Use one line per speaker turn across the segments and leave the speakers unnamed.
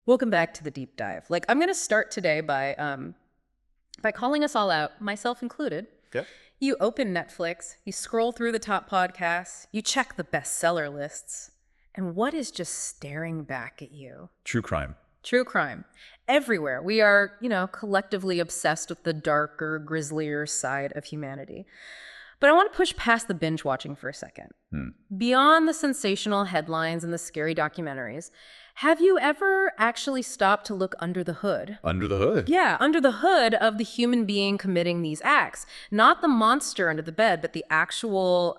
Welcome back to the deep dive. I'm going to start today by calling us all out, myself included.
Okay.
You open Netflix, you scroll through the top podcasts, you check the bestseller lists, and what is just staring back at you?
True crime.
True crime. Everywhere. We are, collectively obsessed with the darker, grislier side of humanity. But I want to push past the binge watching for a second. Beyond the sensational headlines and the scary documentaries, have you ever actually stopped to look under the hood?
Under the hood?
Yeah, under the hood of the human being committing these acts. Not the monster under the bed, but the actual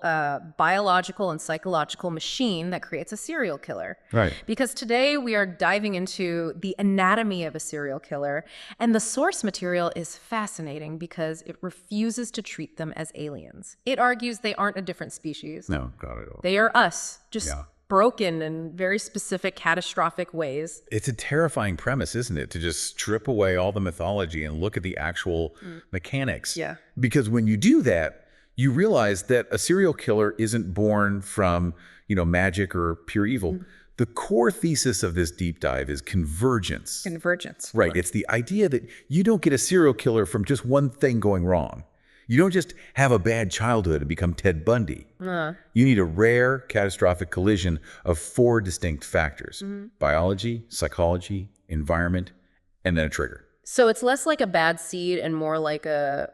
biological and psychological machine that creates a serial killer.
Right.
Because today we are diving into the anatomy of a serial killer, and the source material is fascinating because it refuses to treat them as aliens. It argues they aren't a different species.
No, got it.
They are us, just broken in very specific, catastrophic ways.
It's a terrifying premise, isn't it? To just strip away all the mythology and look at the actual mechanics.
Yeah.
Because when you do that, you realize that a serial killer isn't born from, magic or pure evil. The core thesis of this deep dive is convergence.
Convergence.
Right. It's the idea that you don't get a serial killer from just one thing going wrong. You don't just have a bad childhood and become Ted Bundy. You need a rare, catastrophic collision of 4 distinct factors. Biology, psychology, environment, and then a trigger.
So it's less like a bad seed and more like a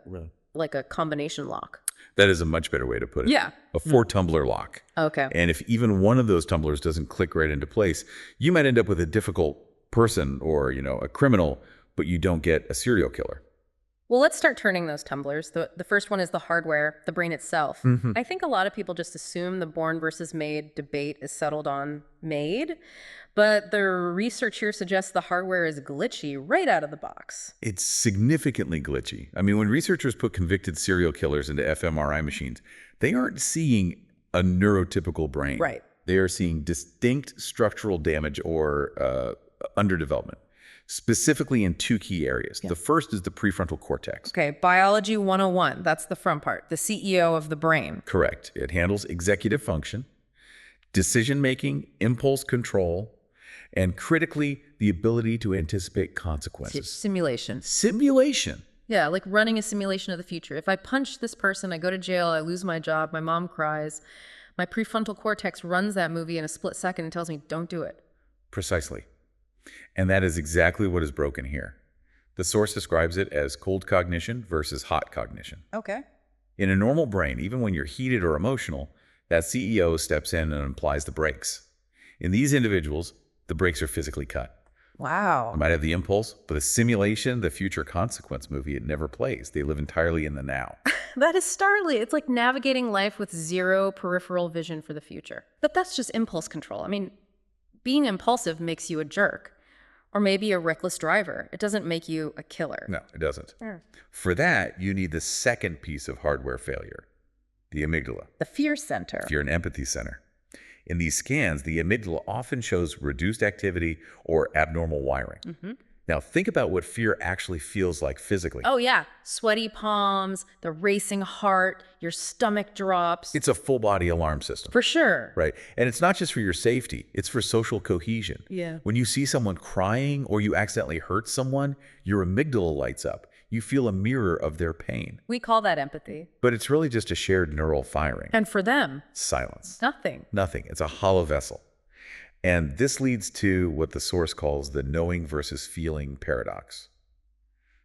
combination lock.
That is a much better way to put it.
Yeah.
A 4-tumbler lock.
Okay.
And if even one of those tumblers doesn't click right into place, you might end up with a difficult person or, a criminal, but you don't get a serial killer.
Well, let's start turning those tumblers. The first one is the hardware, the brain itself. I think a lot of people just assume the born versus made debate is settled on made, but the research here suggests the hardware is glitchy right out of the box.
It's significantly glitchy. I mean, when researchers put convicted serial killers into fMRI machines, they aren't seeing a neurotypical brain.
Right.
They are seeing distinct structural damage or underdevelopment. Specifically in 2 key areas. The first is the prefrontal cortex.
Okay, biology 101, that's the front part, the CEO of the brain.
Correct. It handles executive function, decision-making, impulse control, and critically, the ability to anticipate consequences.
Simulation.
Simulation.
Yeah, like running a simulation of the future. If I punch this person, I go to jail, I lose my job, my mom cries. My prefrontal cortex runs that movie in a split second and tells me, don't do it.
Precisely. And that is exactly what is broken here. The source describes it as cold cognition versus hot cognition.
Okay.
In a normal brain, even when you're heated or emotional, that CEO steps in and applies the brakes. In these individuals, the brakes are physically cut.
Wow.
They might have the impulse, but the simulation, the future consequence movie, it never plays. They live entirely in the now.
That is startling. It's like navigating life with zero peripheral vision for the future. But that's just impulse control. I mean, being impulsive makes you a jerk. Or maybe a reckless driver. It doesn't make you a killer.
No, it doesn't. For that, you need the second piece of hardware failure, the amygdala.
The fear center.
Fear and empathy center. In these scans, the amygdala often shows reduced activity or abnormal wiring. Now, think about what fear actually feels like physically.
Oh, yeah. Sweaty palms, the racing heart, your stomach drops.
It's a full-body alarm system.
For sure.
Right. And it's not just for your safety. It's for social cohesion.
Yeah.
When you see someone crying or you accidentally hurt someone, your amygdala lights up. You feel a mirror of their pain.
We call that empathy.
But it's really just a shared neural firing.
And for them,
silence.
Nothing.
Nothing. It's a hollow vessel. And this leads to what the source calls the knowing versus feeling paradox.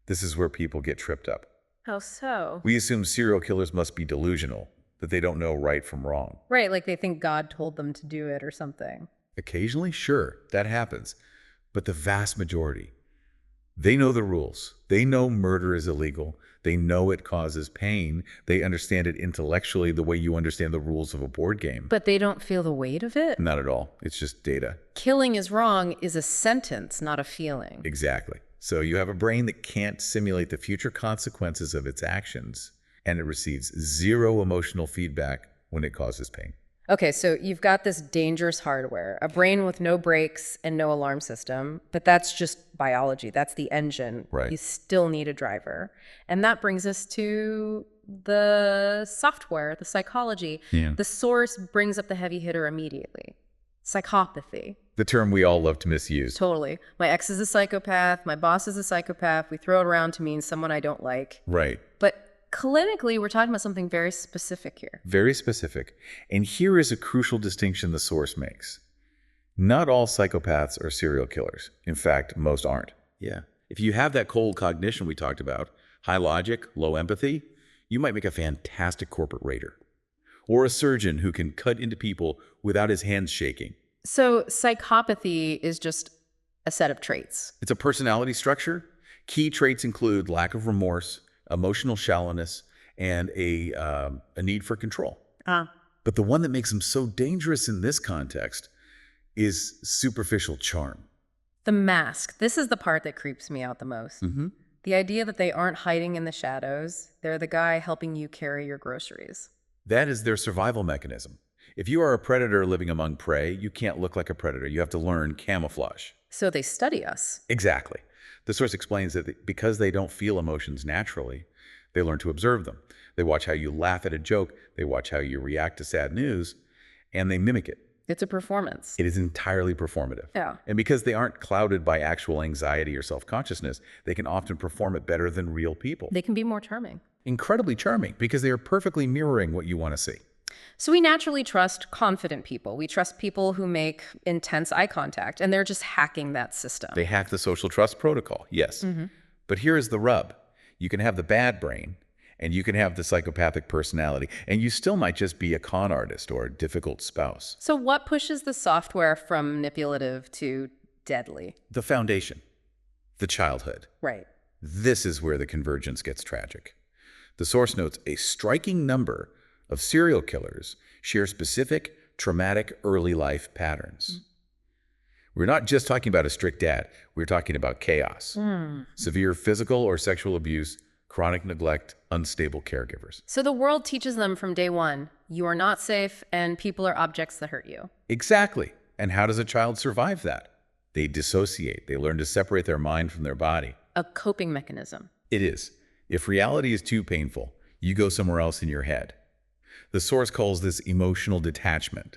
This is where people get tripped up.
How so?
We assume serial killers must be delusional, that they don't know right from wrong.
Right, like they think God told them to do it or something.
Occasionally, sure, that happens. But the vast majority, they know the rules. They know murder is illegal. They know it causes pain. They understand it intellectually the way you understand the rules of a board game.
But they don't feel the weight of it?
Not at all. It's just data.
Killing is wrong is a sentence, not a feeling.
Exactly. So you have a brain that can't simulate the future consequences of its actions, and it receives zero emotional feedback when it causes pain.
Okay, so you've got this dangerous hardware, a brain with no brakes and no alarm system, but that's just biology. That's the engine.
Right.
You still need a driver. And that brings us to the software, the psychology.
Yeah.
The source brings up the heavy hitter immediately. Psychopathy.
the term we all love to misuse.
Totally. My ex is a psychopath. My boss is a psychopath. We throw it around to mean someone I don't like.
Right.
But clinically, we're talking about something very specific here.
Very specific. And here is a crucial distinction the source makes. Not all psychopaths are serial killers. In fact, most aren't. Yeah. If you have that cold cognition we talked about, high logic, low empathy, you might make a fantastic corporate raider. Or a surgeon who can cut into people without his hands shaking.
So psychopathy is just a set of traits.
It's a personality structure. Key traits include lack of remorse, emotional shallowness, and a need for control. But the one that makes them so dangerous in this context is superficial charm.
The mask. This is the part that creeps me out the most. The idea that they aren't hiding in the shadows. They're the guy helping you carry your groceries.
That is their survival mechanism. If you are a predator living among prey, you can't look like a predator. You have to learn camouflage.
So they study us.
Exactly. The source explains that because they don't feel emotions naturally, they learn to observe them. They watch how you laugh at a joke, they watch how you react to sad news, and they mimic it.
It's a performance.
It is entirely performative.
Yeah.
And because they aren't clouded by actual anxiety or self-consciousness, they can often perform it better than real people.
They can be more charming.
Incredibly charming because they are perfectly mirroring what you want to see.
So we naturally trust confident people. We trust people who make intense eye contact, and they're just hacking that system.
They hack the social trust protocol, yes. But here is the rub. You can have the bad brain, and you can have the psychopathic personality, and you still might just be a con artist or a difficult spouse.
So what pushes the software from manipulative to deadly?
The foundation, the childhood.
Right.
This is where the convergence gets tragic. The source notes a striking number of serial killers share specific traumatic early life patterns. We're not just talking about a strict dad. We're talking about chaos, severe physical or sexual abuse, chronic neglect, unstable caregivers.
So the world teaches them from day one, you are not safe and people are objects that hurt you.
Exactly. And how does a child survive that? They dissociate. They learn to separate their mind from their body.
A coping mechanism.
It is. If reality is too painful, you go somewhere else in your head. The source calls this emotional detachment.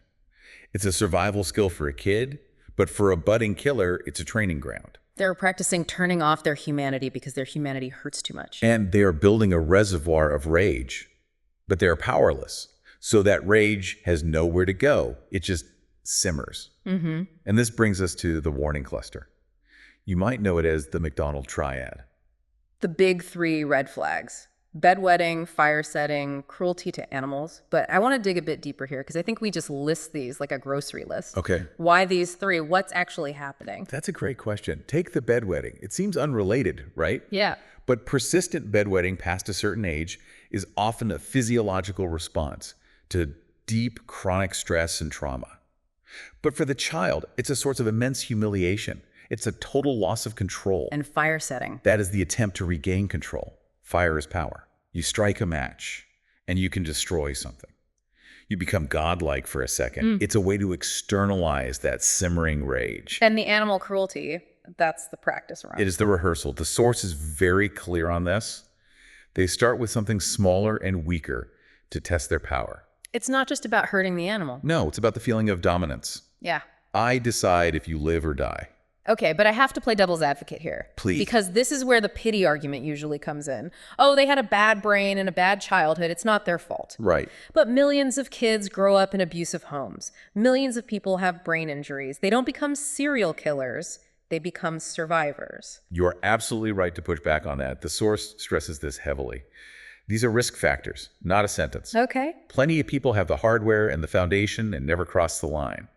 It's a survival skill for a kid, but for a budding killer, it's a training ground.
They're practicing turning off their humanity because their humanity hurts too much.
And they are building a reservoir of rage, but they are powerless. So that rage has nowhere to go. It just simmers. And this brings us to the warning cluster. You might know it as the McDonald triad.
The big three red flags. Bedwetting, fire setting, cruelty to animals. But I want to dig a bit deeper here because I think we just list these like a grocery list.
Okay.
Why these three? What's actually happening?
That's a great question. Take the bedwetting. It seems unrelated, right?
Yeah.
But persistent bedwetting past a certain age is often a physiological response to deep chronic stress and trauma. But for the child, it's a source of immense humiliation. It's a total loss of control.
And fire setting.
That is the attempt to regain control. Fire is power. You strike a match, and you can destroy something. You become godlike for a second. It's a way to externalize that simmering rage.
And the animal cruelty, that's the practice around.
It is the rehearsal. The source is very clear on this. They start with something smaller and weaker to test their power.
It's not just about hurting the animal.
No, it's about the feeling of dominance.
Yeah.
I decide if you live or die.
Okay, but I have to play devil's advocate here.
Please.
Because this is where the pity argument usually comes in. Oh, they had a bad brain and a bad childhood. It's not their fault.
Right.
But millions of kids grow up in abusive homes. Millions of people have brain injuries. They don't become serial killers. They become survivors.
You're absolutely right to push back on that. The source stresses this heavily. These are risk factors, not a sentence.
Okay.
Plenty of people have the hardware and the foundation and never cross the line.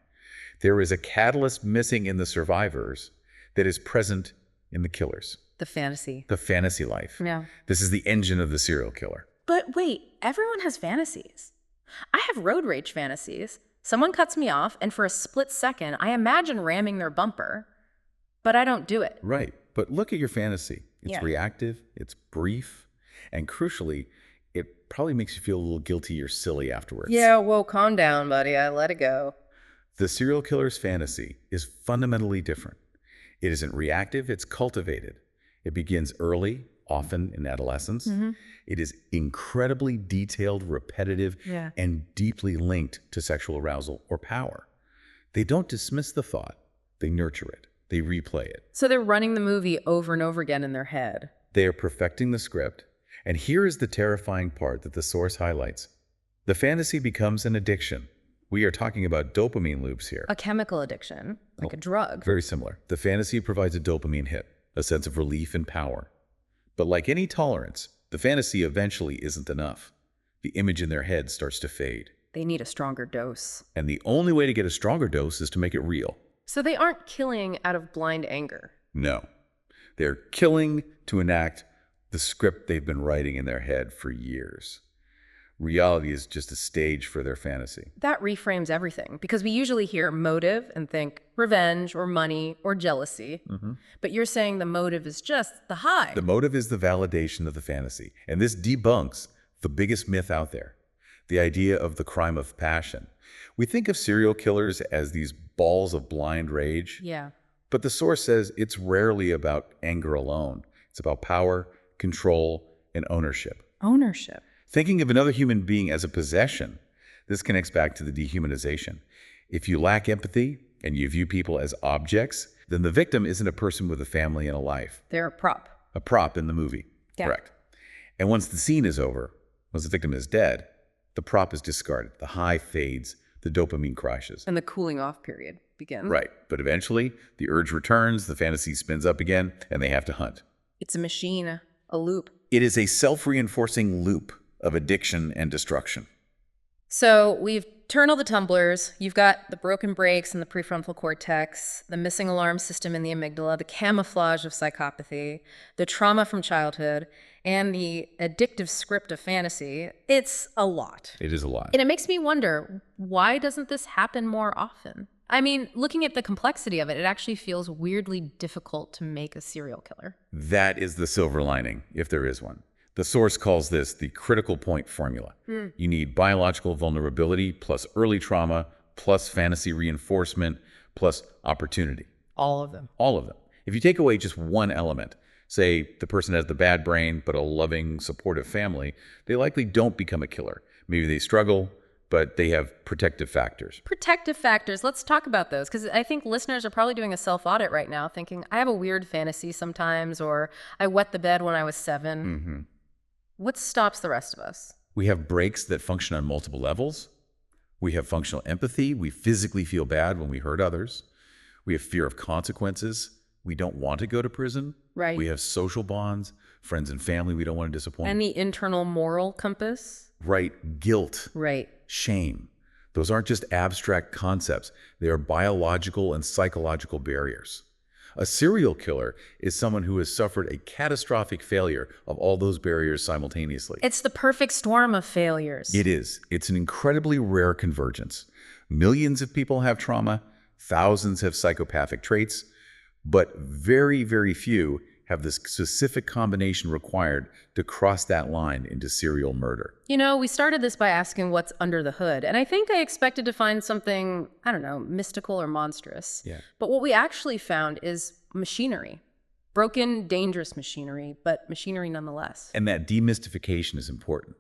There is a catalyst missing in the survivors that is present in the killers.
The fantasy.
The fantasy life.
Yeah.
This is the engine of the serial killer.
But wait, everyone has fantasies. I have road rage fantasies. Someone cuts me off, and for a split second, I imagine ramming their bumper, but I don't do it.
Right. But look at your fantasy. It's reactive, it's brief, and crucially, it probably makes you feel a little guilty or silly afterwards.
Yeah, whoa, calm down, buddy. I let it go.
The serial killer's fantasy is fundamentally different. It isn't reactive, it's cultivated. It begins early, often in adolescence. It is incredibly detailed, repetitive, and deeply linked to sexual arousal or power. They don't dismiss the thought. They nurture it. They replay it.
So they're running the movie over and over again in their head.
They are perfecting the script. And here is the terrifying part that the source highlights. The fantasy becomes an addiction. We are talking about dopamine loops here.
A chemical addiction, like a drug.
Very similar. The fantasy provides a dopamine hit, a sense of relief and power. But like any tolerance, the fantasy eventually isn't enough. The image in their head starts to fade.
They need a stronger dose.
And the only way to get a stronger dose is to make it real.
So they aren't killing out of blind anger.
No. They're killing to enact the script they've been writing in their head for years. Reality is just a stage for their fantasy.
That reframes everything, because we usually hear motive and think revenge or money or jealousy. But you're saying the motive is just the high.
The motive is the validation of the fantasy. And this debunks the biggest myth out there, the idea of the crime of passion. We think of serial killers as these balls of blind rage.
Yeah.
But the source says it's rarely about anger alone. It's about power, control, and ownership.
Ownership.
Thinking of another human being as a possession, this connects back to the dehumanization. If you lack empathy and you view people as objects, then the victim isn't a person with a family and a life.
They're a prop.
A prop in the movie.
Yeah.
Correct. And once the scene is over, once the victim is dead, the prop is discarded. The high fades, the dopamine crashes.
And the cooling off period begins.
Right. But eventually, the urge returns, the fantasy spins up again, and they have to hunt.
It's a machine, a loop.
It is a self-reinforcing loop of addiction and destruction.
So we've turned all the tumblers. You've got the broken brakes in the prefrontal cortex, the missing alarm system in the amygdala, the camouflage of psychopathy, the trauma from childhood, and the addictive script of fantasy. It's a lot.
It is a lot.
And it makes me wonder, why doesn't this happen more often? I mean, looking at the complexity of it, it actually feels weirdly difficult to make a serial killer.
That is the silver lining, if there is one. The source calls this the critical point formula. You need biological vulnerability plus early trauma plus fantasy reinforcement plus opportunity.
All of them.
All of them. If you take away just one element, say the person has the bad brain but a loving, supportive family, they likely don't become a killer. Maybe they struggle, but they have protective factors.
Protective factors. Let's talk about those, because I think listeners are probably doing a self-audit right now thinking, I have a weird fantasy sometimes, or I wet the bed when I was 7. What stops the rest of us?
We have breaks that function on multiple levels. We have functional empathy. We physically feel bad when we hurt others. We have fear of consequences. We don't want to go to prison.
Right.
We have social bonds, friends and family we don't want to disappoint.
And the internal moral compass.
Right. Guilt.
Right.
Shame. Those aren't just abstract concepts. They are biological and psychological barriers. A serial killer is someone who has suffered a catastrophic failure of all those barriers simultaneously.
It's the perfect storm of failures.
It is. It's an incredibly rare convergence. Millions of people have trauma, thousands have psychopathic traits, but very, very few have the specific combination required to cross that line into serial murder.
You know, we started this by asking what's under the hood, and I think I expected to find something, I don't know, mystical or monstrous.
Yeah.
But what we actually found is machinery. Broken, dangerous machinery, but machinery nonetheless.
And that demystification is important,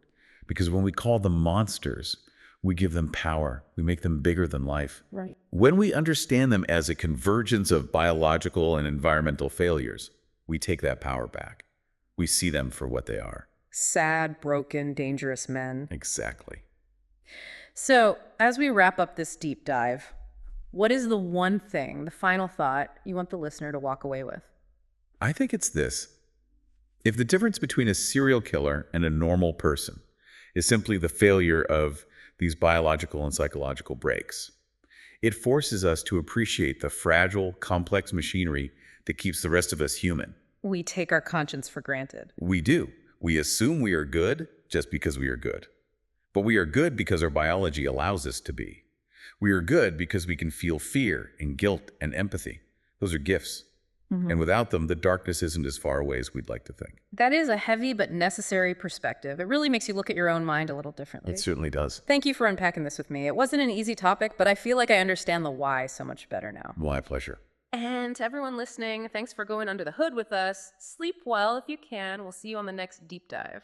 because when we call them monsters, we give them power. We make them bigger than life.
Right.
When we understand them as a convergence of biological and environmental failures, we take that power back. We see them for what they are.
Sad, broken, dangerous men.
Exactly.
So, as we wrap up this deep dive, what is the one thing, the final thought, you want the listener to walk away with?
I think it's this. If the difference between a serial killer and a normal person is simply the failure of these biological and psychological breaks, it forces us to appreciate the fragile, complex machinery that keeps the rest of us human.
We take our conscience for granted.
We do. We assume we are good just because we are good. But we are good because our biology allows us to be. We are good because we can feel fear and guilt and empathy. Those are gifts. And without them, the darkness isn't as far away as we'd like to think.
That is a heavy but necessary perspective. It really makes you look at your own mind a little differently.
It certainly does.
Thank you for unpacking this with me. It wasn't an easy topic, but I feel like I understand the why so much better now.
My pleasure.
And to everyone listening, thanks for going under the hood with us. Sleep well if you can. We'll see you on the next deep dive.